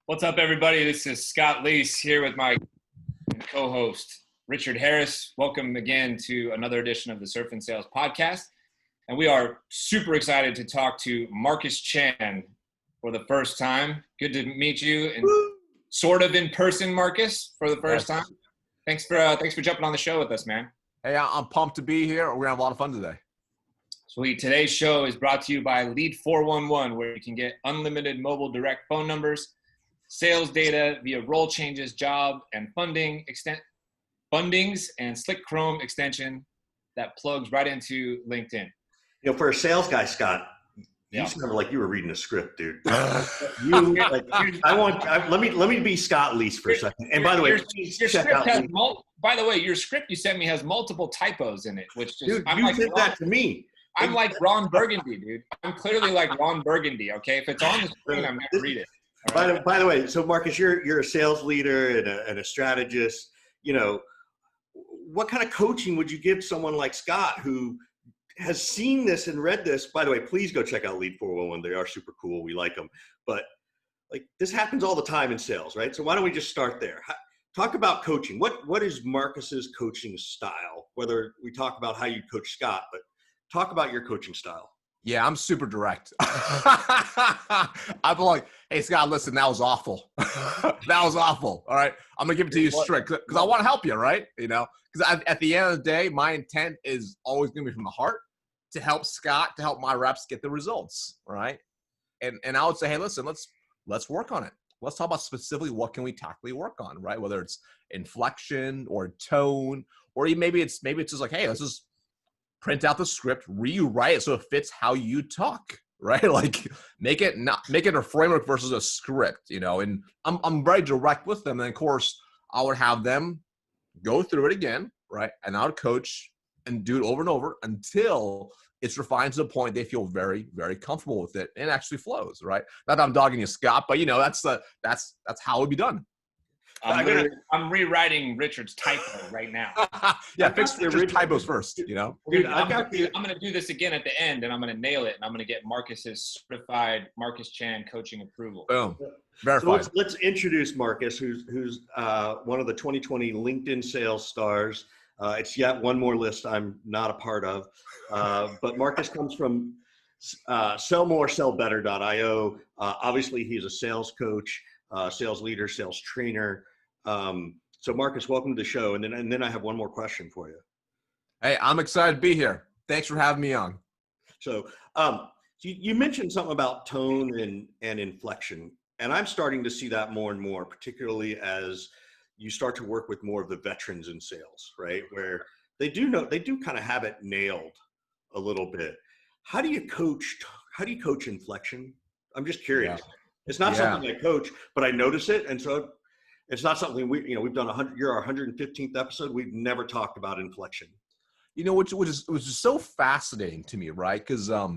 What's up, everybody? This is Scott Leese here with my co-host, Richard Harris. Welcome again to another edition of the Surf and Sales podcast. And we are super excited to talk to Marcus Chan for the first time. Good to meet you, and sort of in person, Marcus, for the first time. Thanks for jumping on the show with us, man. Hey, I'm pumped to be here. We're gonna have a lot of fun today. Sweet. Today's show is brought to you by Lead 411, where you can get unlimited mobile direct phone numbers, sales data via role changes, job and fundings, and Slick Chrome extension that plugs right into LinkedIn. You know, for a sales guy, Scott, you sounded like you were reading a script, dude. Let me be Scott Leese for a second. And by the way, your script has your script you sent me has multiple typos in it, which is, dude, you sent that to me. I'm like Ron Burgundy, dude. I'm clearly like Ron Burgundy. Okay, if it's on the screen, I'm gonna read it. By the way, so Marcus, you're a sales leader and a strategist. You know, what kind of coaching would you give someone like Scott who has seen this and read this? By the way, please go check out Lead 411. They are super cool. We like them. But like, this happens all the time in sales, right? So why don't we just start there? Talk about coaching. What is Marcus's coaching style? Whether we talk about how you coach Scott, but talk about your coaching style. Yeah, I'm super direct. I'm like, hey, Scott, listen, that was awful. That was awful. All right. I'm going to give it to you straight because I want to help you, right? You know, because at the end of the day, my intent is always going to be from the heart to help Scott, to help my reps get the results, right? And I would say, hey, listen, let's work on it. Let's talk about specifically what can we tactically work on, right? Whether it's inflection or tone, or maybe it's just like, hey, let's just print out the script, rewrite it so it fits how you talk, right? Like make it a framework versus a script, you know. And I'm very direct with them. And of course, I would have them go through it again, right? And I would coach and do it over and over until it's refined to the point they feel very, very comfortable with it and it actually flows, right? Not that I'm dogging you, Scott, but you know, that's how it would be done. I'm rewriting Richard's typo right now. Yeah, fix Richard's typos first, you know? Dude, I'm going to do this again at the end, and I'm going to nail it, and I'm going to get Marcus's certified Marcus Chan coaching approval. Boom. Verified. So let's introduce Marcus, who's one of the 2020 LinkedIn sales stars. It's yet one more list I'm not a part of. But Marcus comes from sellmoresellbetter.io. Obviously, he's a sales coach, sales leader, sales trainer. So Marcus, welcome to the show. And then I have one more question for you. Hey, I'm excited to be here. Thanks for having me on. So you mentioned something about tone and inflection, and I'm starting to see that more and more, particularly as you start to work with more of the veterans in sales, right? Where they do kind of have it nailed a little bit. How do you coach inflection? I'm just curious. Yeah. It's not something I coach, but I notice it. And so it's not something we've done you're our 115th episode. We've never talked about inflection. You know, which is so fascinating to me, right? Because, I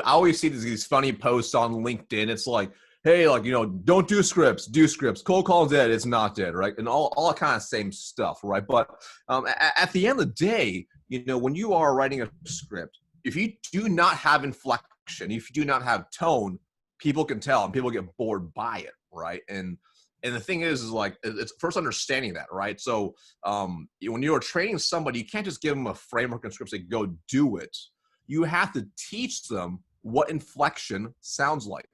always see these funny posts on LinkedIn. It's like, hey, don't do scripts, do scripts. Cold call dead, it's not dead, right? And all kind of same stuff, right? But at the end of the day, when you are writing a script, if you do not have inflection, if you do not have tone, people can tell and people get bored by it, right? And the thing is like, it's first understanding that, right? So when you're training somebody, you can't just give them a framework and script and say, go do it. You have to teach them what inflection sounds like,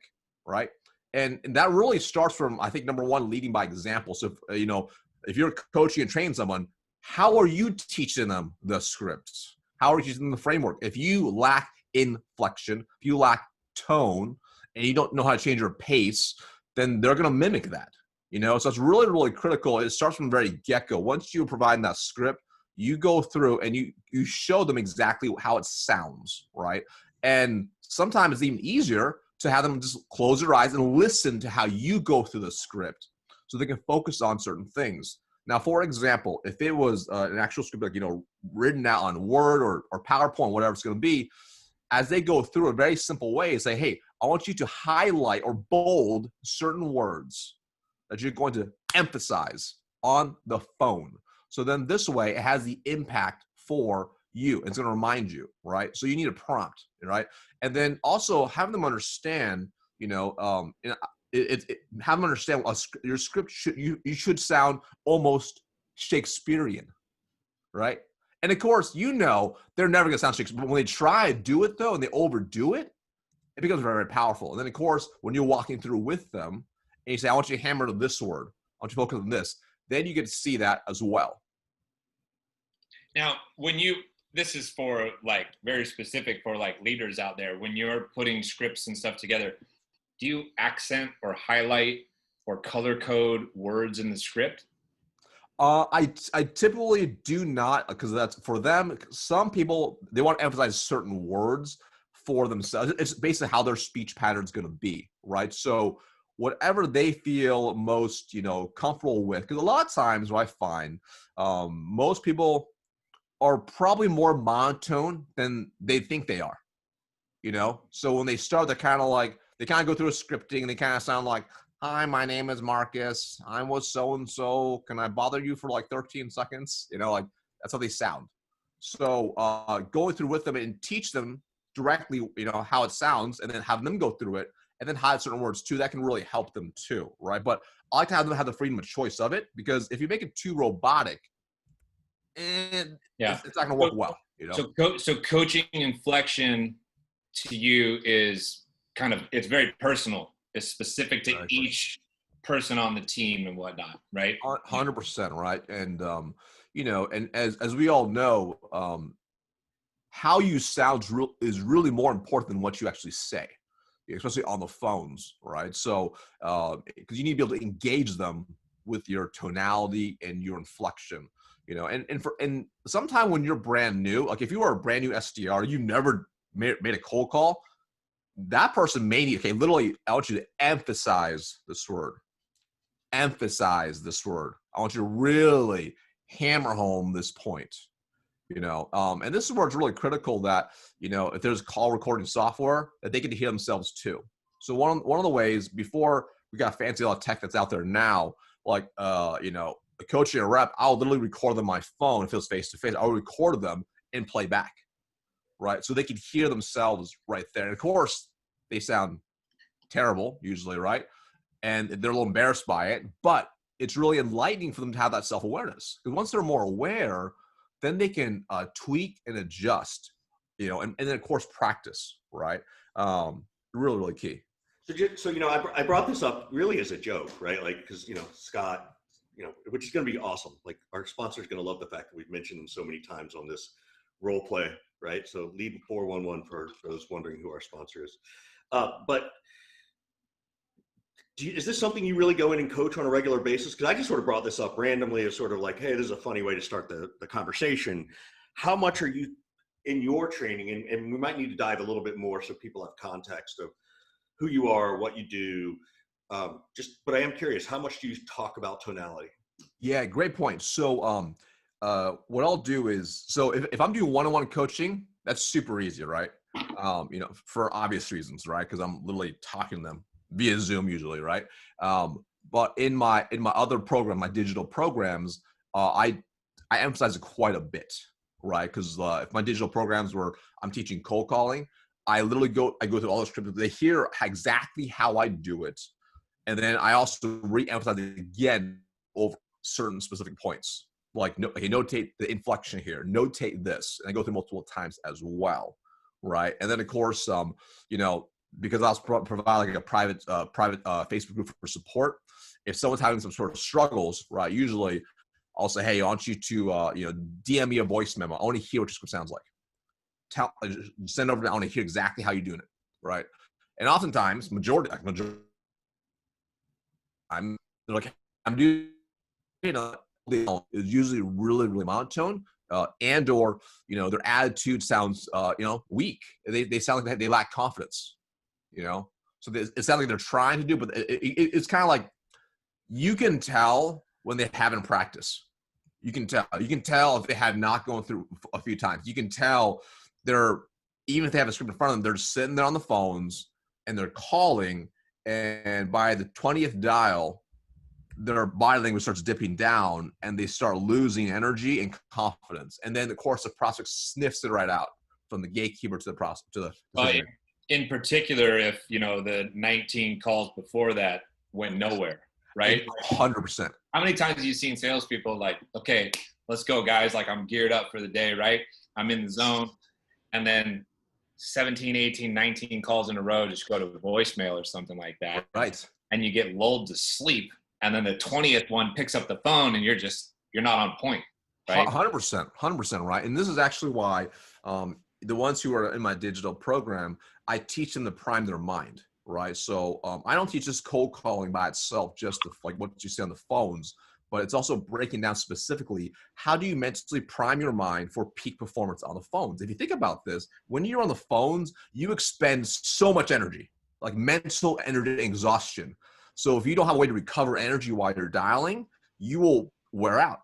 right? And that really starts from, I think, number one, leading by example. So, if you're coaching and training someone, how are you teaching them the scripts? How are you teaching them the framework? If you lack inflection, if you lack tone, and you don't know how to change your pace, then they're going to mimic that, So it's really, really critical. It starts from the very get-go. Once you provide that script, you go through and you show them exactly how it sounds, right? And sometimes it's even easier to have them just close their eyes and listen to how you go through the script so they can focus on certain things. Now, for example, if it was an actual script, written out on Word or PowerPoint, whatever it's going to be, as they go through a very simple way, say, hey, I want you to highlight or bold certain words that you're going to emphasize on the phone. So then this way, it has the impact for you. It's going to remind you, right? So you need a prompt, right? And then also have them understand, have them understand your script you should sound almost Shakespearean, right? And of course, they're never going to sound Shakespearean. But when they try to do it though, and they overdo it, it becomes very, very powerful. And then of course, when you're walking through with them and you say, I want you to hammer to this word, I want you to focus on this, then you get to see that as well. Now, this is for like very specific for like leaders out there, when you're putting scripts and stuff together, do you accent or highlight or color code words in the script? I typically do not, because that's for them. Some people, they want to emphasize certain words for themselves. It's basically how their speech pattern is going to be, right? So whatever they feel most, comfortable with, because a lot of times what I find, most people are probably more monotone than they think they are, So when they start, they kind of go through a scripting and they kind of sound like, hi, my name is Marcus. I'm with so-and-so. Can I bother you for like 13 seconds? That's how they sound. So going through with them and teach them directly, how it sounds, and then have them go through it and then hide certain words too. That can really help them too, right? But I like to have them have the freedom of choice of it, because if you make it too robotic, it's not going to work well. So coaching inflection to you is it's very personal. It's specific to each person on the team and whatnot, right? 100%, right? And and as we all know, how you sound is really more important than what you actually say, especially on the phones, right? So because you need to be able to engage them with your tonality and your inflection. And sometime when you're brand new, like if you are a brand new SDR, you never made a cold call, that person may need, literally, I want you to emphasize this word. Emphasize this word. I want you to really hammer home this point, and this is where it's really critical that, if there's call recording software, that they get to hear themselves too. So one of the ways, before we got fancy all tech that's out there now, like, a coach and a rep, I'll literally record them on my phone if it's face-to-face. I'll record them and play back, right? So they can hear themselves right there. And of course, they sound terrible usually, right? And they're a little embarrassed by it, but it's really enlightening for them to have that self-awareness. Because once they're more aware, then they can tweak and adjust, and then of course practice, right? Really, really key. So I brought this up really as a joke, right? Like, because Scott, which is going to be awesome. Like, our sponsor is going to love the fact that we've mentioned them so many times on this role play, right? So lead 411 for those wondering who our sponsor is. But is this something you really go in and coach on a regular basis? Because I just sort of brought this up randomly as sort of like, hey, this is a funny way to start the conversation. How much are you in your training? And we might need to dive a little bit more so people have context of who you are, what you do. But I am curious, how much do you talk about tonality? Yeah, great point. So what I'll do is, so if I'm doing one-on-one coaching, that's super easy, right? For obvious reasons, right? Because I'm literally talking to them via Zoom usually, right? But in my other program, my digital programs, I emphasize it quite a bit, right? Because if my digital programs where I'm teaching cold calling, I literally go through all the scripts. They hear exactly how I do it, and then I also re-emphasize it again over certain specific points. Like, notate the inflection here, notate this, and I go through multiple times as well, right? And then of course, because I'll provide like a private Facebook group for support. If someone's having some sort of struggles, right, usually I'll say, hey, I want you to DM me a voice memo. I want to hear what your script sounds like. Send over. I want to hear exactly how you're doing it, right? And oftentimes, majority, I'm doing, is usually really, really monotone, and or their attitude sounds weak. They sound like they lack confidence. So it sounds like they're trying to do, but it's kind of like, you can tell when they haven't practiced. You can tell if they have not gone through a few times. You can tell even if they have a script in front of them, they're just sitting there on the phones and they're calling, and by the 20th dial, their body language starts dipping down and they start losing energy and confidence. And then, of course, the prospect sniffs it right out from the gatekeeper to the prospect to the decision. In particular, if, you know, the 19 calls before that went nowhere, right? 100%. How many times have you seen salespeople like, okay, let's go, guys. Like, I'm geared up for the day, right? I'm in the zone. And then 17, 18, 19 calls in a row just go to voicemail or something like that. Right. And you get lulled to sleep. And then the 20th one picks up the phone and you're not on point, right? 100%, right? And this is actually why the ones who are in my digital program, I teach them to prime their mind, right? So I don't teach just cold calling by itself, just like what you see on the phones, but it's also breaking down specifically, how do you mentally prime your mind for peak performance on the phones? If you think about this, when you're on the phones, you expend so much energy, like mental energy exhaustion. So if you don't have a way to recover energy while you're dialing, you will wear out.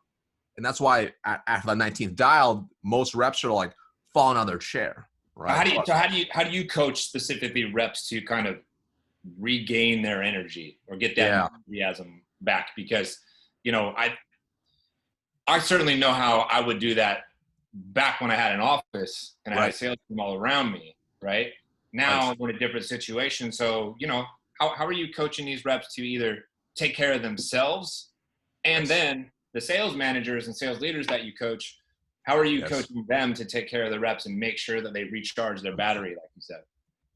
And that's why after the 19th dial, most reps are like falling on their chair, right? How do you coach specifically reps to kind of regain their energy or get that enthusiasm back? Because, you know, I certainly know how I would do that back when I had an office and I had a sales team all around me, right? Now we're in a different situation. So, you know, how are you coaching these reps to either take care of themselves and then the sales managers and sales leaders that you coach, how are you coaching them to take care of the reps and make sure that they recharge their battery, like you said?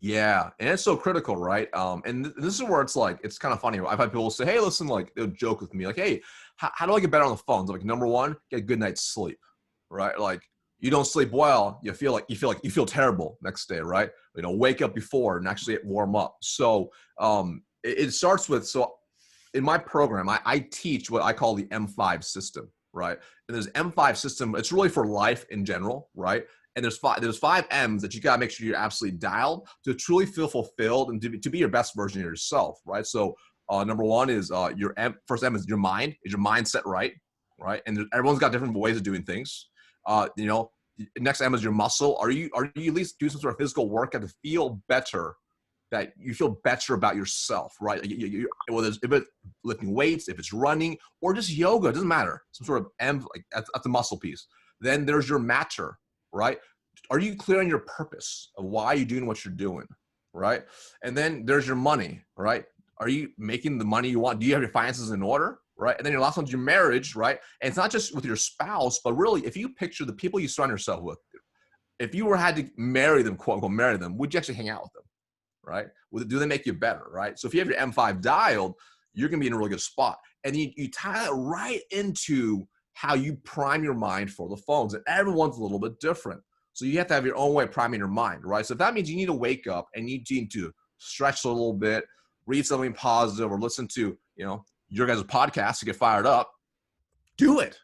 Yeah, and it's so critical, right? And this is where it's like, it's kind of funny. I've had people say, hey, listen, like, they'll joke with me, like, hey, how do I get better on the phones? I'm like, number one, get a good night's sleep, right? Like, you don't sleep well, you feel terrible next day, right? You know, wake up before and actually warm up. So it starts with, so in my program, I teach what I call the M5 system, right? And there's M5 system, it's really for life in general, right? And there's five M's that you got to make sure you're absolutely dialed to truly feel fulfilled and to be your best version of yourself, right? So number one is first M is your mind. Is your mindset right? And everyone's got different ways of doing things. You know, next M is your muscle. Are you at least doing some sort of physical workout to feel better, that you feel better about yourself, right? Whether it's lifting weights, if it's running, or just yoga, it doesn't matter. Some sort of M, like that's a muscle piece. Then there's your matter, right? Are you clear on your purpose of why you're doing what you're doing, right? And then there's your money, right? Are you making the money you want? Do you have your finances in order, right? And then your last one's your marriage, right? And it's not just with your spouse, but really, if you picture the people you surround yourself with, if you had to marry them, quote unquote, marry them, would you actually hang out with them, right? Do they make you better, right? So if you have your M5 dialed, you're going to be in a really good spot. And you tie it right into how you prime your mind for the phones. And everyone's a little bit different. So you have to have your own way of priming your mind, right? So if that means you need to wake up and you need to stretch a little bit, read something positive, or listen to, you know, your guys' podcast to get fired up, do it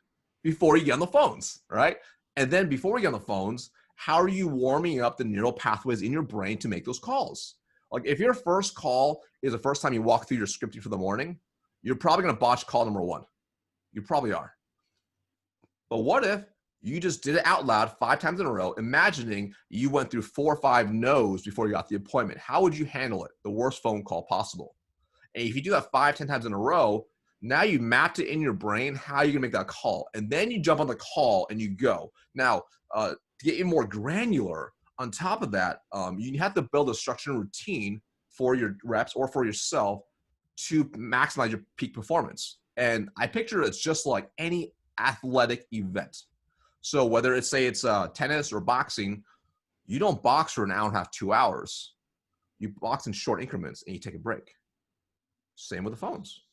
before you get on the phones, right? And then before you get on the phones, how are you warming up the neural pathways in your brain to make those calls? Like if your first call is the first time you walk through your scripting for the morning, you're probably going to botch call number one. You probably are. But what if you just did it out loud 5 times in a row, imagining you went through 4 or 5 no's before you got the appointment? How would you handle it? The worst phone call possible. And if you do that 5, 10 times in a row, now you mapped it in your brain how you're gonna make that call. And then you jump on the call and you go. Now, to get you more granular, on top of that, you have to build a structure and routine for your reps or for yourself to maximize your peak performance. And I picture it's just like any athletic event. So whether it's tennis or boxing, you don't box for an hour and a half, 2 hours. You box in short increments and you take a break. Same with the phones.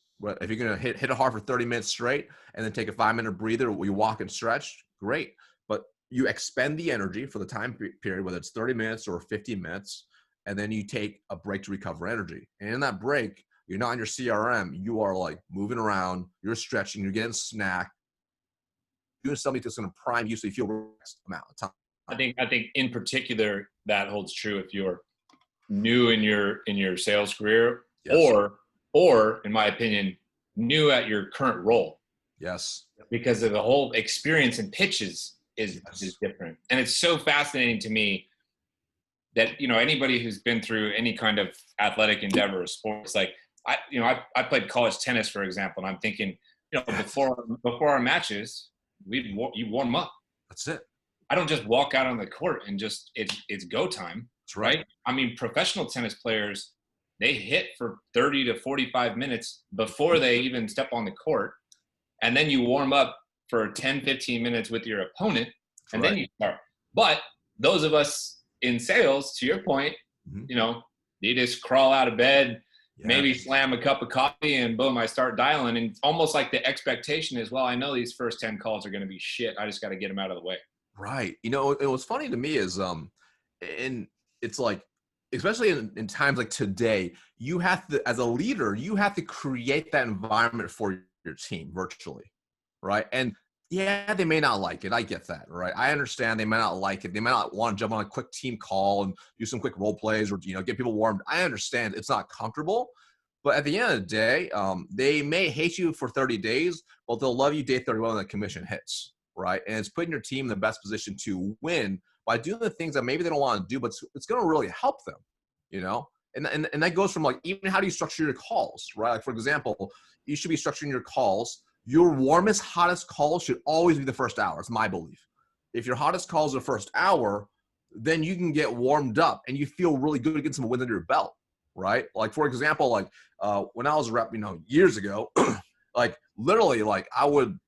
If you're gonna hit it hard for 30 minutes straight and then take a 5-minute breather where you walk and stretch, great. But you expend the energy for the time period, whether it's 30 minutes or 15 minutes, and then you take a break to recover energy. And in that break, you're not on your CRM. You are like moving around, you're stretching, you're getting a snack, doing something that's going to prime you so you feel relaxed amount of time. I think in particular that holds true if you're new in your sales career, or in my opinion, new at your current role. Yes. Because of the whole experience in pitches is different. And it's so fascinating to me that, you know, anybody who's been through any kind of athletic endeavor or sports, like I played college tennis, for example, and I'm thinking, before our matches, you warm up. That's it. I don't just walk out on the court and just it's go time. That's right. I mean, professional tennis players, they hit for 30 to 45 minutes before they even step on the court. And then you warm up for 10, 15 minutes with your opponent, and then you start. But those of us in sales, to your point, they just crawl out of bed, maybe slam a cup of coffee, and boom, I start dialing. And it's almost like the expectation is, well, I know these first 10 calls are going to be shit. I just got to get them out of the way. Right. It was funny to me is, and it's like, especially in times like today, you have to, as a leader, you have to create that environment for your team virtually. Right. And yeah, they may not like it. I get that. Right. I understand they may not like it. They may not want to jump on a quick team call and do some quick role plays or, get people warmed. I understand it's not comfortable, but at the end of the day, they may hate you for 30 days, but they'll love you day 31 when the commission hits. Right. And it's putting your team in the best position to win by doing the things that maybe they don't want to do, but it's going to really help them, and that goes from like, even how do you structure your calls, right? Like, for example, you should be structuring your calls. Your warmest, hottest calls should always be the first hour. It's my belief. If your hottest calls are the first hour, then you can get warmed up and you feel really good to get some wins under your belt, right? Like, for example, like when I was a rep, years ago, like literally, like I would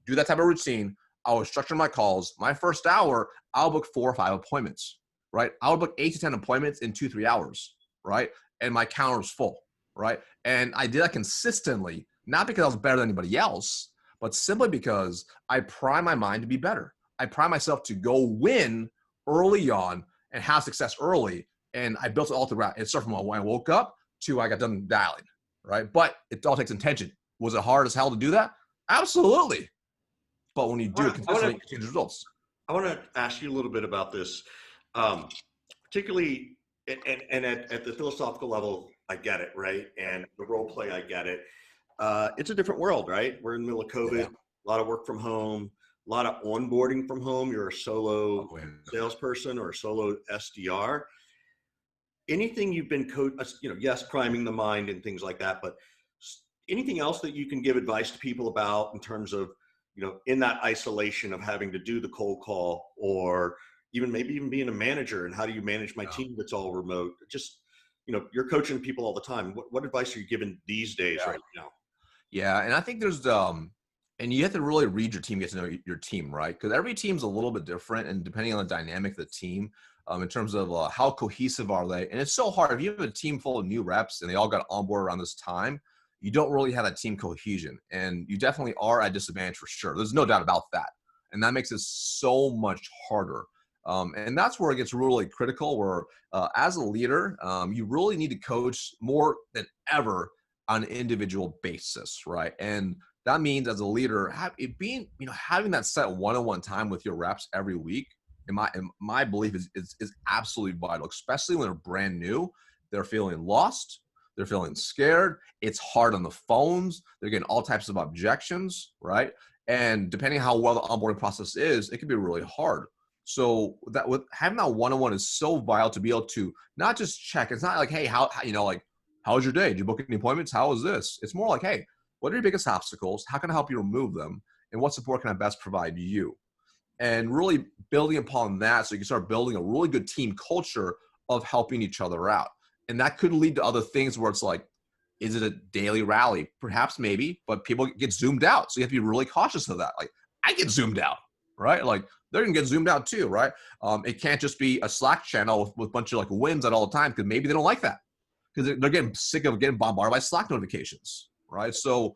do that type of routine. I would structure my calls. My first hour, I'll book 4 or 5 appointments, right? I would book 8 to 10 appointments in 2-3 hours, right? And my counter was full, right? And I did that consistently, not because I was better than anybody else, but simply because I prime my mind to be better. I prime myself to go win early on and have success early. And I built it all throughout. It started from when I woke up to I got done dialing, right? But it all takes intention. Was it hard as hell to do that? Absolutely. But when you do it consistently, you change results. I want to ask you a little bit about this, particularly, and at the philosophical level, I get it, right? And the role play, I get it. It's a different world, right? We're in the middle of COVID, a lot of work from home, a lot of onboarding from home. You're a solo salesperson or a solo SDR. Anything you've been yes, priming the mind and things like that, but anything else that you can give advice to people about in terms of, in that isolation of having to do the cold call, or maybe even being a manager, and how do you manage my team that's all remote? Just, you're coaching people all the time. What advice are you giving these days right now? Yeah. And I think there's, and you have to really read your team, get to know your team, right? Because every team's a little bit different, and depending on the dynamic of the team, in terms of how cohesive are they. And it's so hard. If you have a team full of new reps and they all got on board around this time, you don't really have that team cohesion, and you definitely are at disadvantage for sure. There's no doubt about that. And that makes it so much harder. And that's where it gets really critical, where as a leader, you really need to coach more than ever on an individual basis, right? And that means as a leader, having that set one-on-one time with your reps every week, in my belief is absolutely vital, especially when they're brand new. They're feeling lost. They're feeling scared. It's hard on the phones. They're getting all types of objections, right? And depending how well the onboarding process is, it can be really hard. So that with having that one-on-one is so vital to be able to not just check. It's not like, hey, how was your day? Did you book any appointments? How was this? It's more like, hey, what are your biggest obstacles? How can I help you remove them? And what support can I best provide you? And really building upon that, so you can start building a really good team culture of helping each other out. And that could lead to other things where it's like, is it a daily rally? Perhaps, maybe, but people get zoomed out. So you have to be really cautious of that. Like, I get zoomed out, right? Like, they're going to get zoomed out too, right? It can't just be a Slack channel with a bunch of like wins at all the time, because maybe they don't like that, because they're getting sick of getting bombarded by Slack notifications, right? So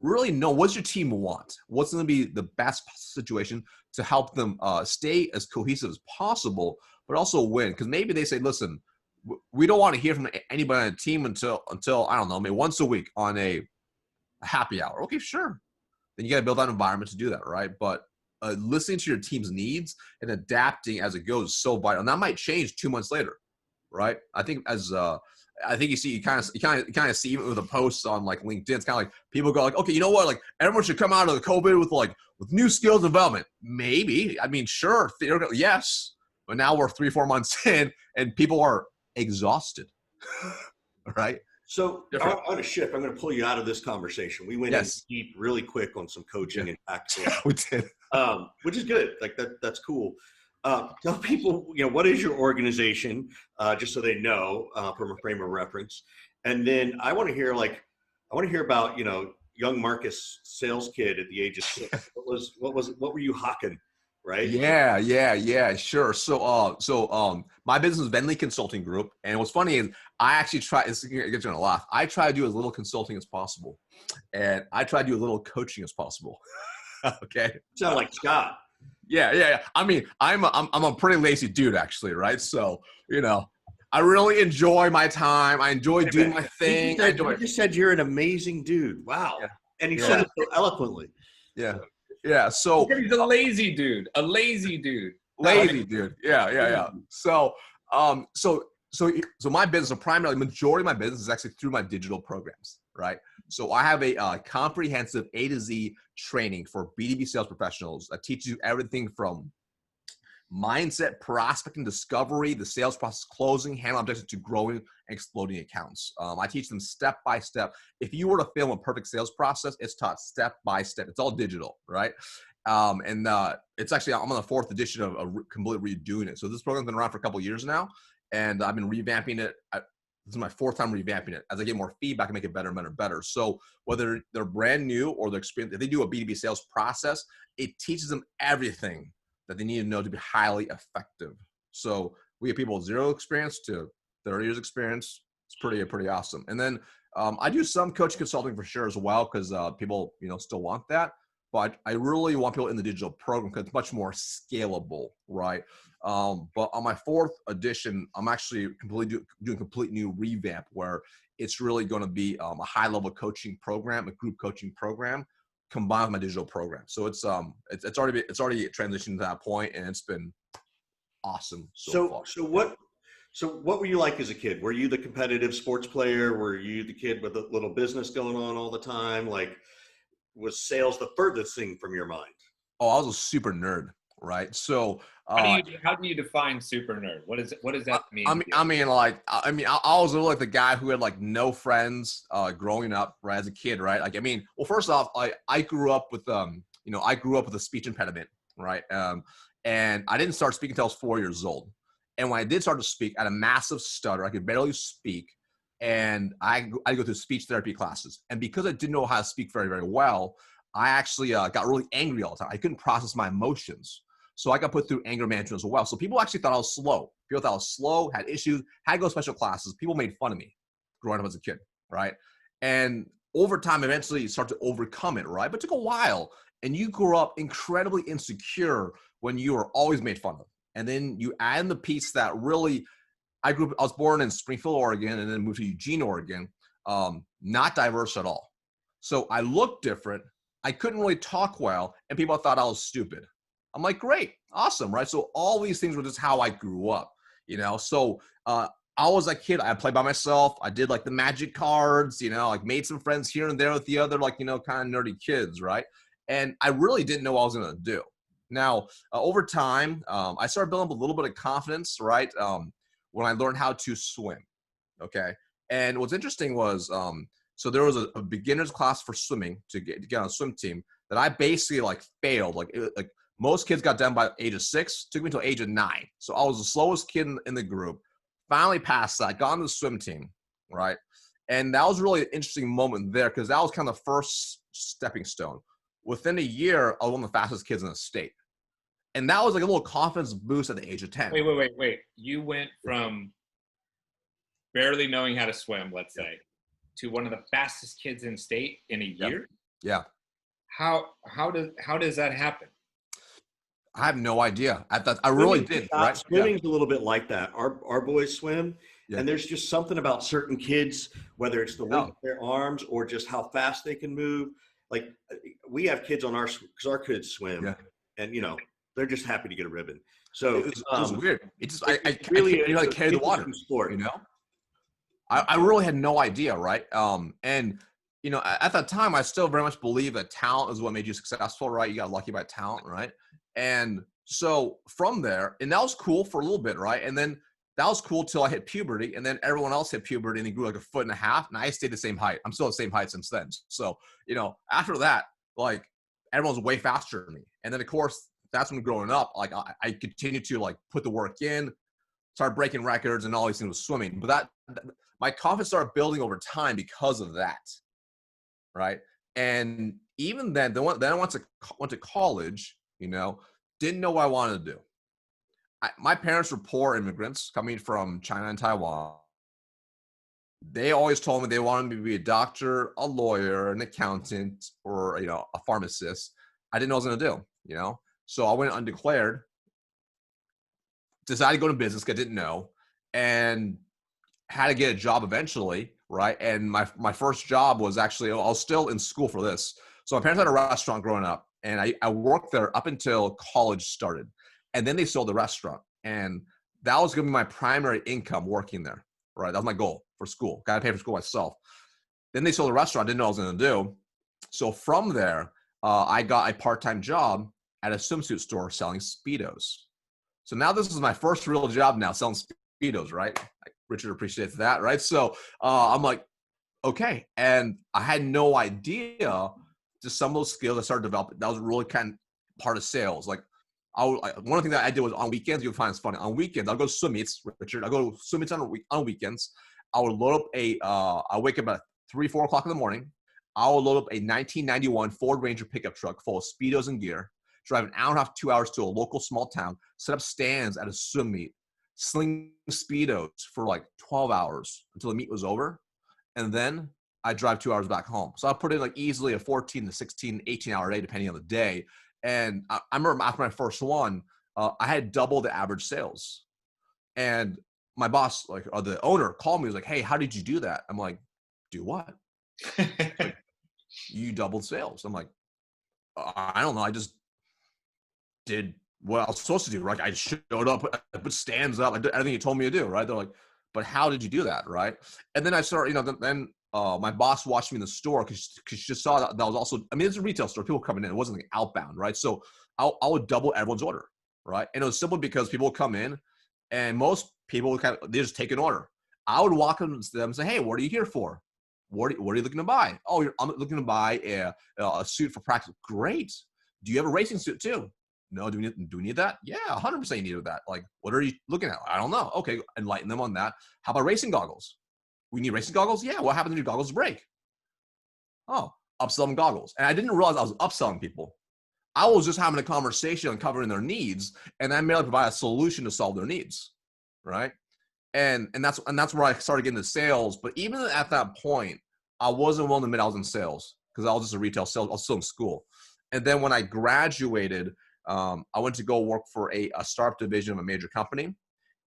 really know, what's your team want? What's going to be the best situation to help them stay as cohesive as possible, but also win? Because maybe they say, listen, we don't want to hear from anybody on the team until I don't know, maybe once a week on a happy hour. Okay, sure. Then you got to build that environment to do that, right? But listening to your team's needs and adapting as it goes is so vital. And that might change 2 months later, right? I think you kind of see even with the posts on like LinkedIn, it's kind of like people go like, okay, you know what? Like, everyone should come out of the COVID with new skills development. Maybe. I mean, sure, theoretically, yes. But now we're 3-4 months in and people are exhausted, right? So Different. on a shift, I'm going to pull you out of this conversation. We went in deep really quick on some coaching and tactical, We did. which is good. Like that's cool. Tell people, what is your organization, just so they know from a frame of reference. And then I want to hear about, young Marcus, sales kid at the age of 6. What were you hawking, right? Yeah, sure. So my business is Venli Consulting Group, and what's funny is I actually try. It gets you on a laugh. I try to do as little consulting as possible, and I try to do as little coaching as possible. Okay. Sound like Scott. Yeah. I mean, I'm a pretty lazy dude, actually, right? So I really enjoy my time. I enjoy doing my thing. You just said you're an amazing dude. Wow. Yeah. And he said it so eloquently. Yeah. So he's a lazy dude. Lazy dude. Yeah. So my business, majority of my business is actually through my digital programs, right? So I have a comprehensive A to Z training for B2B sales professionals that teaches you everything from mindset, prospecting, discovery, the sales process, closing, handling objectives, to growing and exploding accounts. I teach them step by step. If you were to film a perfect sales process, it's taught step by step. It's all digital, right? It's actually, I'm on the 4th edition of completely redoing it. So this program's been around for a couple of years now, and I've been revamping it. This is my 4th time revamping it. As I get more feedback, I make it better and better and better. So whether they're brand new or they're experienced, if they do a B2B sales process, it teaches them everything that they need to know to be highly effective. So we have people with 0 experience to 30 years experience. It's pretty awesome. And then I do some coaching consulting for sure as well, because people still want that. But I really want people in the digital program because it's much more scalable, right? But on my 4th edition, I'm actually doing a complete new revamp where it's really going to be a high-level coaching program, a group coaching program, combined with my digital program. So it's already transitioned to that point, and it's been awesome so far. So what were you like as a kid? Were you the competitive sports player? Were you the kid with a little business going on all the time? Like, was sales the furthest thing from your mind? Oh, I was a super nerd, right? So how do you define super nerd? What does that mean? I was like the guy who had like no friends growing up, right, as a kid, right? Like, well, first off, I grew up with a speech impediment, right? And I didn't start speaking until I was 4 years old. And when I did start to speak, I had a massive stutter. I could barely speak. And I go through speech therapy classes. And because I didn't know how to speak very, very well, I actually got really angry all the time. I couldn't process my emotions. So I got put through anger management as well. So people actually thought I was slow. People thought I was slow, had issues, had to go to special classes. People made fun of me growing up as a kid, right? And over time, eventually you start to overcome it, right? But it took a while. And you grew up incredibly insecure when you were always made fun of. And then you add in the piece that really, I was born in Springfield, Oregon, and then moved to Eugene, Oregon, not diverse at all. So I looked different. I couldn't really talk well, and people thought I was stupid. I'm like, great, awesome, right? So all these things were just how I grew up, So I was a kid. I played by myself. I did like the magic cards, like made some friends here and there with the other, like, kind of nerdy kids, right? And I really didn't know what I was going to do. Now, over time, I started building up a little bit of confidence, right? When I learned how to swim, okay? And what's interesting was, so there was a beginner's class for swimming to get on a swim team that I basically like failed. Like most kids got done by the age of 6, took me until age of 9. So I was the slowest kid in the group. Finally passed that, got on the swim team, right? And that was really an interesting moment there because that was kind of the first stepping stone. Within a year, I was one of the fastest kids in the state. And that was like a little confidence boost at the age of 10. Wait. You went from barely knowing how to swim, let's say, to one of the fastest kids in state in a year? Yeah. How does that happen? I have no idea. I really did. Right? Swimming's a little bit like that. Our boys swim, and there's just something about certain kids, whether it's the length of their arms or just how fast they can move. Like we have kids on because our kids swim, and they're just happy to get a ribbon. So it was weird. It just I really can't carry the water. Sport. I really had no idea, right? And at that time, I still very much believe that talent is what made you successful, right? You got lucky by talent, right? And so from there, and that was cool for a little bit, right? And then that was cool till I hit puberty, and then everyone else hit puberty and they grew like 1.5 feet, and I stayed the same height. I'm still the same height since then. So, after that, like everyone's way faster than me. And then of course, that's when growing up, like I continued to like put the work in, start breaking records and all these things with swimming. But my confidence started building over time because of that. Right. And even then I went to college, didn't know what I wanted to do. My parents were poor immigrants coming from China and Taiwan. They always told me they wanted me to be a doctor, a lawyer, an accountant, or, a pharmacist. I didn't know what I was going to do, So I went undeclared, decided to go to business, 'cause I didn't know, and had to get a job eventually, right? And my first job was actually, I was still in school for this. So my parents had a restaurant growing up, and I worked there up until college started. And then they sold the restaurant. And that was going to be my primary income working there, right? That was my goal for school. Got to pay for school myself. Then they sold the restaurant. I didn't know what I was going to do. So from there, I got a part-time job at a swimsuit store selling speedos. So now this is my first real job now, selling speedos, right? Richard appreciates that, right? So I'm like, okay. And I had no idea just some of those skills I started developing. That was really kind of part of sales. Like one of the things that I did was on weekends, you'll find it's funny. On weekends, I'll go swim meets, Richard. I'll go to swim meets on weekends. I would load up I wake up at 3-4 o'clock in the morning. I will load up a 1991 Ford Ranger pickup truck full of speedos and gear, drive an hour and a half, 2 hours to a local small town, set up stands at a swim meet, sling speedos for like 12 hours until the meet was over. And then I drive 2 hours back home. So I put in like easily a 14 to 16, 18-hour day, depending on the day. And I remember after my first one, I had double the average sales. And my boss, like the owner, called me. He was like, "Hey, how did you do that?" I'm like, "Do what?" Like, "You doubled sales." I'm like, "I don't know. I just did what I was supposed to do. Right? I showed up, I put stands up, I did everything you told me to do." Right? They're like, "But how did you do that?" Right? And then I started, my boss watched me in the store because she just saw that was also, it's a retail store, people coming in, it wasn't like outbound, right? So I would double everyone's order, right? And it was simple because people would come in and most people would they just take an order. I would walk up to them and say, "Hey, what are you here for? What are you looking to buy?" "Oh, I'm looking to buy a suit for practice." "Great. Do you have a racing suit too?" "No." Do we need that?" "Yeah, 100% you need that." "Like, what are you looking at?" "I don't know." "Okay, enlighten them on that." "How about racing goggles?" "We need racing goggles?" "Yeah." "What happens when your goggles break?" "Oh, upsell them goggles." And I didn't realize I was upselling people. I was just having a conversation and covering their needs, and I merely provide a solution to solve their needs, right? And that's where I started getting into sales. But even at that point, I wasn't willing to admit I was in sales because I was just a retail sales. I was still in school. And then when I graduated, I went to go work for a startup division of a major company.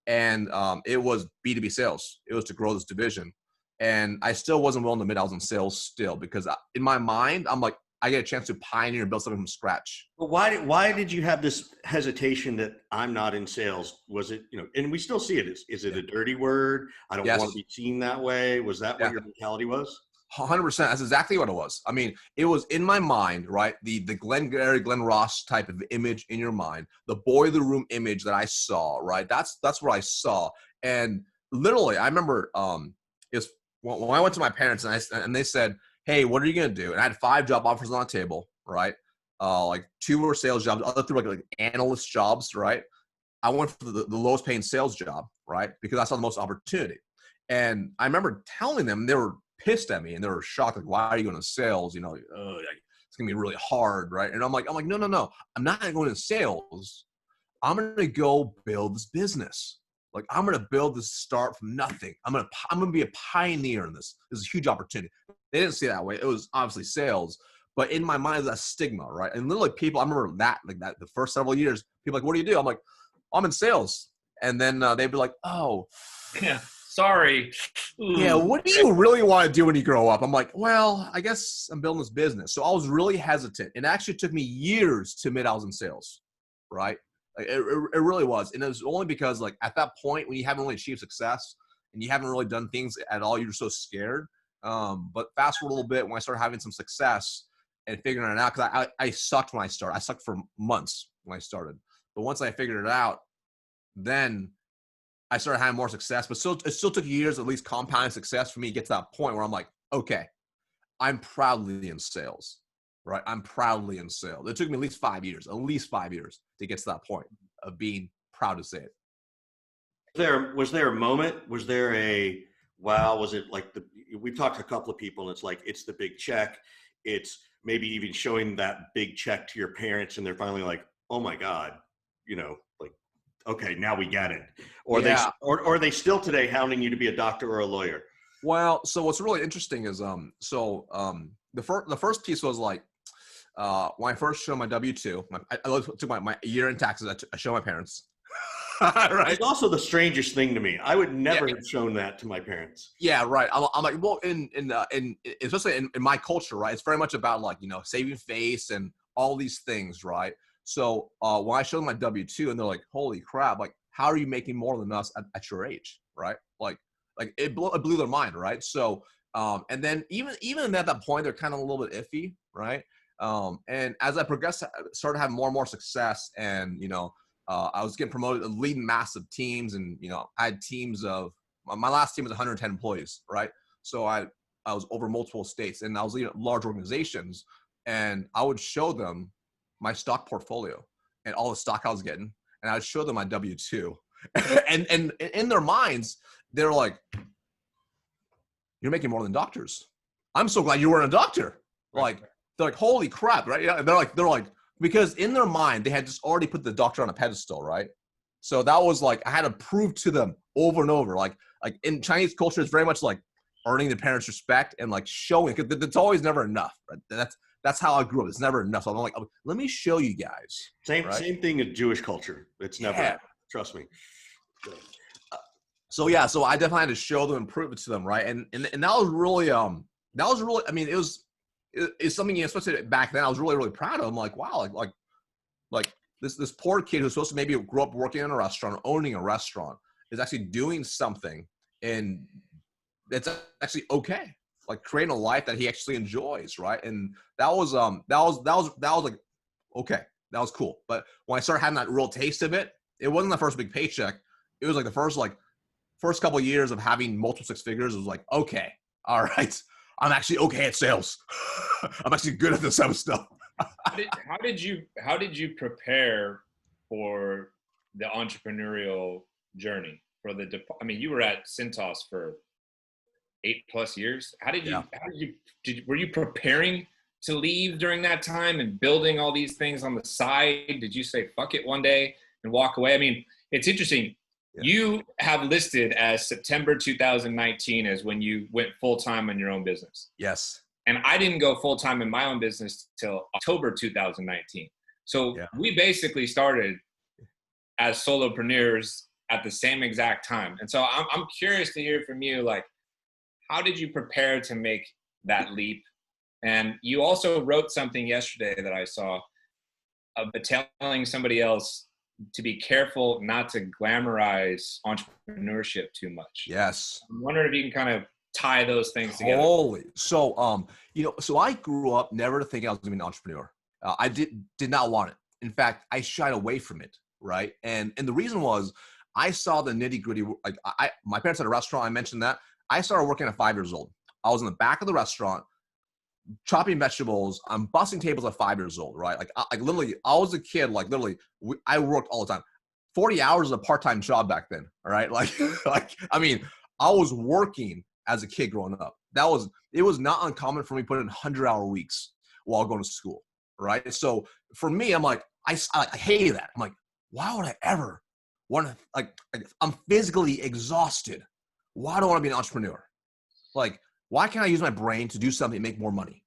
And it was B2B sales. It was to grow this division. And I still wasn't willing to admit I was in sales still because in my mind, I'm like, I get a chance to pioneer and build something from scratch. But why did you have this hesitation that I'm not in sales? Was it, and we still see it. Is it a dirty word? I don't Yes. want to be seen that way. Was that what your mentality was? 100%. That's exactly what it was. It was in my mind, right? The Glengarry, Glen Ross type of image in your mind, the boiler room image that I saw, right? That's what I saw. And literally, I remember is when I went to my parents and they said, "Hey, what are you gonna do?" And I had 5 job offers on the table, right? Like 2 were sales jobs, other 3 like analyst jobs, right? I went for the lowest paying sales job, right? Because I saw the most opportunity. And I remember telling them, they were pissed at me and they were shocked, like, "Why are you going to sales? Like, it's gonna be really hard," right? And I'm like, no, I'm not going to sales. I'm gonna go build this business. Like, I'm gonna build this start from nothing. I'm gonna be a pioneer in this. This is a huge opportunity. They didn't see it that way. It was obviously sales, but in my mind, that stigma, right? And literally, people, I remember that the first several years, people like, "What do you do?" I'm like, "I'm in sales." And then they'd be like, "Oh, Yeah. Sorry. yeah, what do you really want to do when you grow up?" I'm like, "Well, I guess I'm building this business." So I was really hesitant. It actually took me years to admit I was in sales, right? Like, it really was. And it was only because, like, at that point when you haven't really achieved success and you haven't really done things at all, you're so scared. But fast forward a little bit when I started having some success and figuring it out, because I sucked when I started. I sucked for months when I started. But once I figured it out, then I started having more success, but it still took years, at least compounding success for me to get to that point where I'm like, okay, I'm proudly in sales, right? I'm proudly in sales. It took me at least 5 years to get to that point of being proud to say it. Was there a moment? Was there a, wow, was it like we've talked to a couple of people and it's like, it's the big check. It's maybe even showing that big check to your parents and they're finally like, oh my God, like, okay, now we get it. Or or are they still today hounding you to be a doctor or a lawyer? Well, so what's really interesting is, the first piece was like, when I first showed my W-2, I took my year in taxes, I showed my parents. Right. It's also the strangest thing to me. I would never have shown that to my parents. Yeah, right. I'm like, well, in especially in my culture, right? It's very much about like, saving face and all these things, right? So when I showed them my W-2 and they're like, holy crap, like, how are you making more than us at your age, right? Like it blew their mind, right? So and then even at that point, they're kind of a little bit iffy, right? And as I progressed, I started having more and more success, and I was getting promoted, leading massive teams, and I had teams of my last team was 110 employees, right? So I was over multiple states, and I was leading large organizations, and I would show them my stock portfolio and all the stock I was getting, and I'd show them my W-2, and in their minds, they're like, "You're making more than doctors. I'm so glad you weren't a doctor." Like they're like, "Holy crap!" Right? Yeah. They're like. Because in their mind, they had just already put the doctor on a pedestal, right? So that was like, I had to prove to them over and over. Like in Chinese culture, it's very much like earning the parents' respect and like showing, because it's always never enough, right? That's how I grew up. It's never enough. So I'm like, let me show you guys. Same thing in Jewish culture. It's never enough. Trust me. So I definitely had to show them and prove it to them, right? And that was really, I mean, it's something, especially back then, I was really, really proud of. I'm like, wow, like this poor kid who's supposed to maybe grow up working in a restaurant or owning a restaurant is actually doing something, and it's actually okay, like creating a life that he actually enjoys, right? And that was like, okay, that was cool. But when I started having that real taste of it, it wasn't the first big paycheck. It was like the first couple of years of having multiple six figures. It was like, okay, all right, I'm actually okay at sales. I'm actually good at this type of stuff. How did you prepare for the entrepreneurial journey? You were at Cintas for 8+ years. Were you preparing to leave during that time and building all these things on the side? Did you say fuck it one day and walk away? I mean, it's interesting. Yeah. You have listed as September 2019 as when you went full-time in your own business. Yes. And I didn't go full-time in my own business till October 2019. So we basically started as solopreneurs at the same exact time. And so I'm curious to hear from you, like, how did you prepare to make that leap? And you also wrote something yesterday that I saw of telling somebody else to be careful not to glamorize entrepreneurship too much. Yes. I'm wondering if you can kind of tie those things together. So, so I grew up never thinking I was going to be an entrepreneur. I did not want it. In fact, I shied away from it. Right. And the reason was I saw the nitty gritty. Like my parents had a restaurant. I mentioned that. I started working at 5 years old. I was in the back of the restaurant, chopping vegetables. I'm busting tables at 5 years old, right? Like literally, I was a kid. Like literally, I worked all the time. 40 hours is a part-time job back then. All right, I mean, I was working as a kid growing up. It was not uncommon for me to put in 100-hour weeks while going to school, right? So for me, I'm like, I hated that. I'm like, why would I ever want to? Like, I'm physically exhausted. Why do I want to be an entrepreneur? Like, why can't I use my brain to do something and make more money?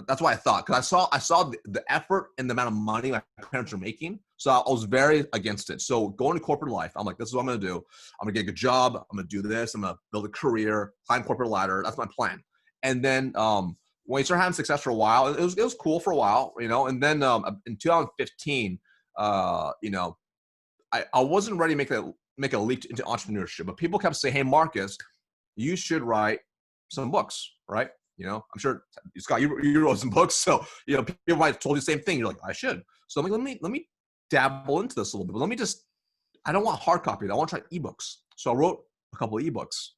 That's what I thought. Because I saw the effort and the amount of money my parents are making. So I was very against it. So going to corporate life, I'm like, this is what I'm going to do. I'm going to get a good job. I'm going to do this. I'm going to build a career, climb corporate ladder. That's my plan. And then when you start having success for a while, it was cool for a while, And then in 2015, I wasn't ready to make a leap into entrepreneurship. But people kept saying, hey, Marcus, you should write some books, right? I'm sure, Scott, you wrote some books. So, people might have told you the same thing. You're like, I should. So I'm like, let me dabble into this a little bit. But I don't want hard copy. I want to try ebooks. So I wrote a couple of ebooks,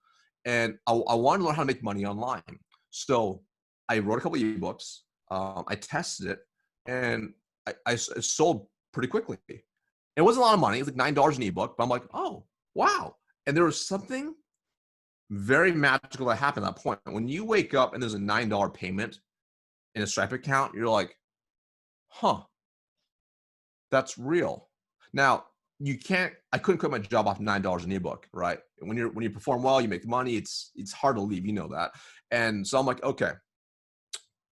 and I wanted to learn how to make money online. So I wrote a couple of ebooks. I tested it, and I sold pretty quickly. It wasn't a lot of money. It was like $9 an ebook, but I'm like, oh, wow. And there was something very magical that happened at that point. When you wake up and there's a $9 payment in a Stripe account, you're like, huh, that's real. Now, I couldn't quit my job off $9 an ebook, right? When you perform well, you make money, it's hard to leave, you know that. And so I'm like, okay,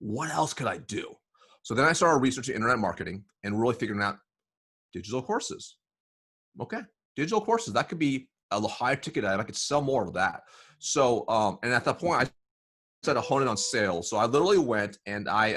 what else could I do? So then I started researching internet marketing and really figuring out digital courses. Okay, digital courses, that could be a higher ticket item. I could sell more of that. So, and at that point, I started to hone in on sales. So I literally went and I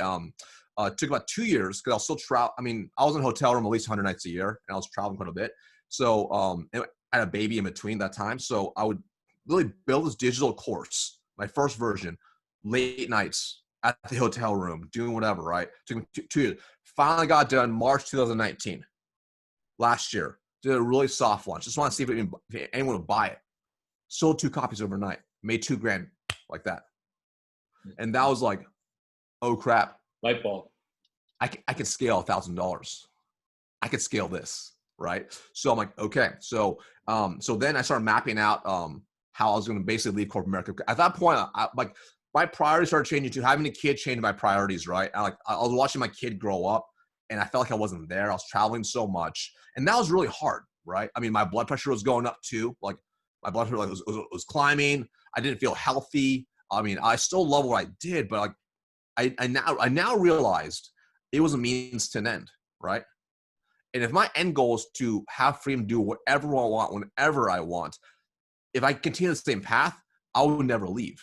took about 2 years because I was still I was in a hotel room at least 100 nights a year, and I was traveling quite a bit. So and I had a baby in between that time. So I would really build this digital course, my first version, late nights at the hotel room, doing whatever, right? Took me 2 years. Finally got done March 2019, last year. Did a really soft launch. Just want to see if anyone would buy it. Sold 2 copies overnight. Made $2,000 like that. And that was like, oh crap. Light bulb. I could scale $1,000. I could scale this, right? So I'm like, okay. So then I started mapping out how I was going to basically leave corporate America. At that point, my priorities started changing too. Having a kid changed my priorities, right? I was watching my kid grow up, and I felt like I wasn't there. I was traveling so much, and that was really hard, right? I mean, my blood pressure was going up too. Like my blood pressure was climbing. I didn't feel healthy. I mean, I still love what I did, but like I now realized it was a means to an end, right? And if my end goal is to have freedom to do whatever I want, whenever I want, if I continue the same path, I would never leave.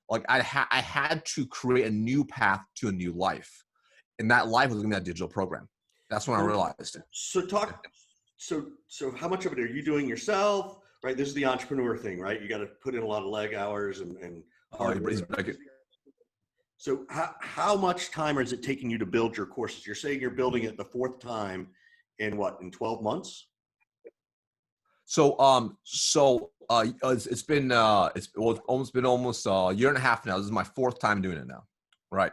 Like I had to create a new path to a new life. And that life was going to be that digital program. That's when I realized it. So how much of it are you doing yourself? Right. This is the entrepreneur thing, right? You got to put in a lot of leg hours and hard work. So how much time is it taking you to build your courses? You're saying you're building it the 4th time in 12 months? So it's been almost a year and a half now. This is my 4th time doing it now, right?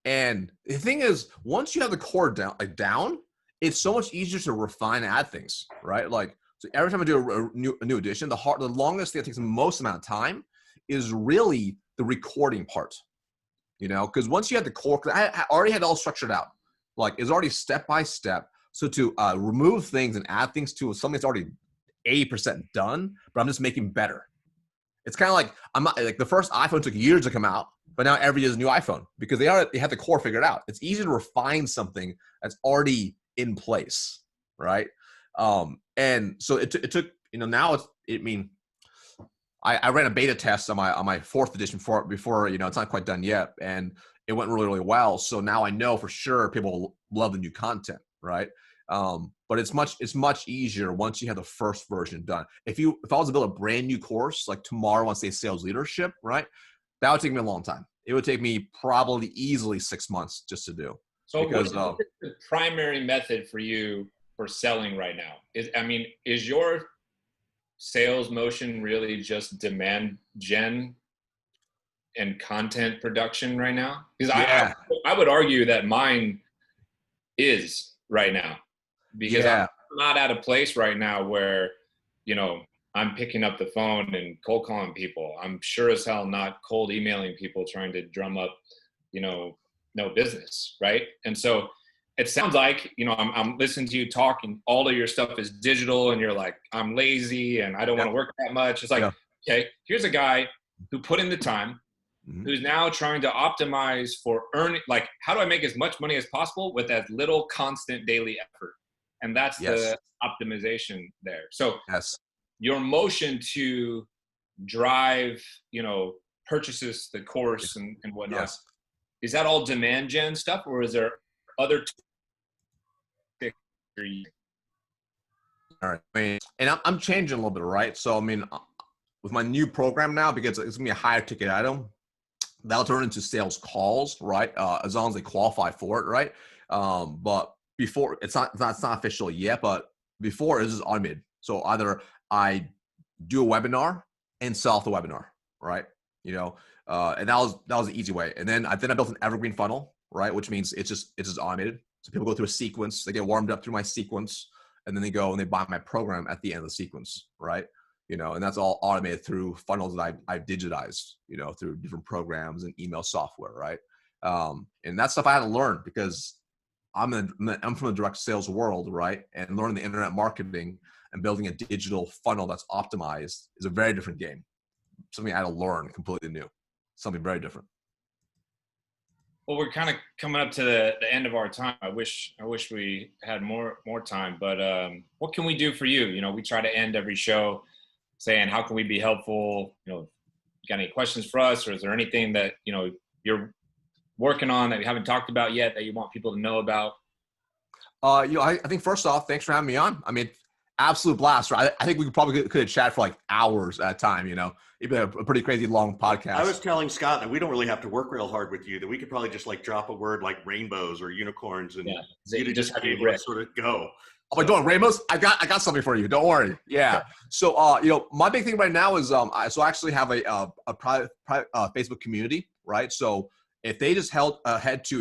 And the thing is, once you have the core down, it's so much easier to refine and add things, right? Like, so every time I do a new edition, the longest thing that takes the most amount of time is really the recording part, you know? Because once you have the core, I already had it all structured out. Like, it's already step by step. So to remove things and add things to something that's already 80% done, but I'm just making better. It's kind of like, I'm not like the first iPhone took years to come out, but now every year is a new iPhone because they have the core figured out. It's easy to refine something that's already in place, right? And so it took, you know, now I ran a beta test on my 4th edition before, you know, it's not quite done yet, and it went really, really well. So now I know for sure people love the new content, right? But it's much easier once you have the first version done. If I was to build a brand new course like tomorrow on, say, sales leadership, right? That would take me a long time. It would take me probably easily 6 months just to do. So what is the primary method for you for selling right now? Is your sales motion really just demand gen and content production right now? Because I would argue that mine is right now, because I'm not at a place right now where, you know, I'm picking up the phone and cold calling people. I'm sure as hell not cold emailing people trying to drum up, you know, no business, right? And so it sounds like, you know, I'm listening to you talk and all of your stuff is digital and you're like, I'm lazy and I don't want to work that much. It's like, okay, here's a guy who put in the time, who's now trying to optimize for earning, like, how do I make as much money as possible with as little constant daily effort? And that's the optimization there. So your motion to drive, you know, purchases, the course and whatnot, is that all demand gen stuff, or is there other All right. I mean, and I'm changing a little bit, right? So, I mean, with my new program now, because it's gonna be a higher ticket item, that'll turn into sales calls, right? As long as they qualify for it, right? But before, it's not official yet, but before it was automated. So either I do a webinar and sell off the webinar, right? You know, and that was the easy way. And then I built an evergreen funnel, right? Which means it's just automated. So people go through a sequence, they get warmed up through my sequence, and then they go and they buy my program at the end of the sequence, right? You know, and that's all automated through funnels that I've digitized, you know, through different programs and email software, right? And that stuff I had to learn because I'm from the direct sales world, right? And learning the internet marketing and building a digital funnel that's optimized is a very different game. Something I had to learn completely new, something very different. Well, we're kind of coming up to the end of our time. I wish we had more time, but what can we do for you? You know, we try to end every show saying, how can we be helpful? You know, you got any questions for us, or is there anything that, you know, you're working on that we haven't talked about yet that you want people to know about? You know, I think first off, thanks for having me on. I mean, absolute blast. Right? I think we could have chatted for like hours at a time, you know, even a pretty crazy long podcast. I was telling Scott that we don't really have to work real hard with you, that we could probably just like drop a word like rainbows or unicorns and you just have able to sort of go. Oh my God, Ramos, I got something for you. Don't worry. Yeah. So, you know, my big thing right now is, I actually have a private Facebook community, right? So if they just head to,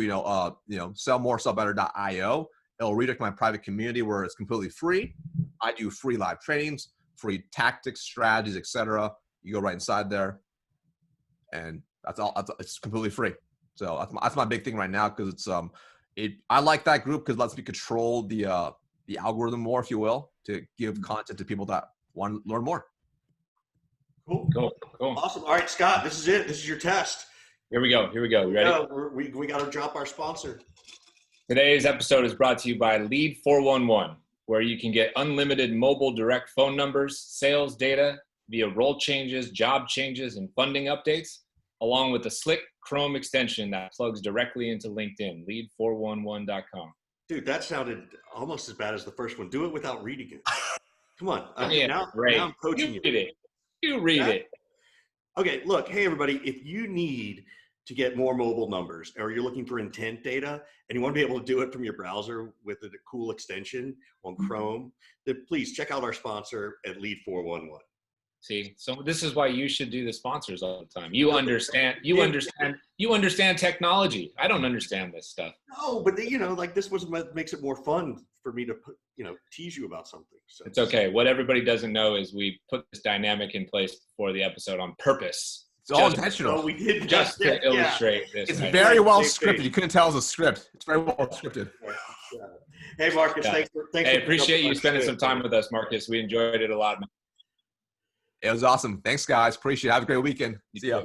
sellmoresellbetter.io, it'll redirect my private community where it's completely free. I do free live trainings, free tactics, strategies, etc. You go right inside there, and that's all. It's completely free. So that's my big thing right now because it's I like that group because it lets me control the algorithm more, if you will, to give content to people that want to learn more. Cool. Awesome. All right, Scott, this is it. This is your test. Here we go. You ready? Yeah, we got to drop our sponsor. Today's episode is brought to you by Lead 411, where you can get unlimited mobile direct phone numbers, sales data via role changes, job changes, and funding updates, along with a slick Chrome extension that plugs directly into LinkedIn, lead411.com. Dude, that sounded almost as bad as the first one. Do it without reading it. Come on. Now I'm coaching you. You read it. Okay, look, hey, everybody, if you need to get more mobile numbers or you're looking for intent data and you want to be able to do it from your browser with a cool extension on Chrome, then please check out our sponsor at Lead 411. See, so this is why you should do the sponsors all the time. You understand technology. I don't understand this stuff. No, but like this was what makes it more fun for me to tease you about something. So it's okay. What everybody doesn't know is we put this dynamic in place before the episode on purpose. It's all intentional. We did just to illustrate this. It's very well scripted. You couldn't tell it was a script. It's very well scripted. Hey, Marcus, thanks. Hey, appreciate you spending some time with us, Marcus. We enjoyed it a lot. It was awesome. Thanks, guys. Appreciate it. Have a great weekend. See ya.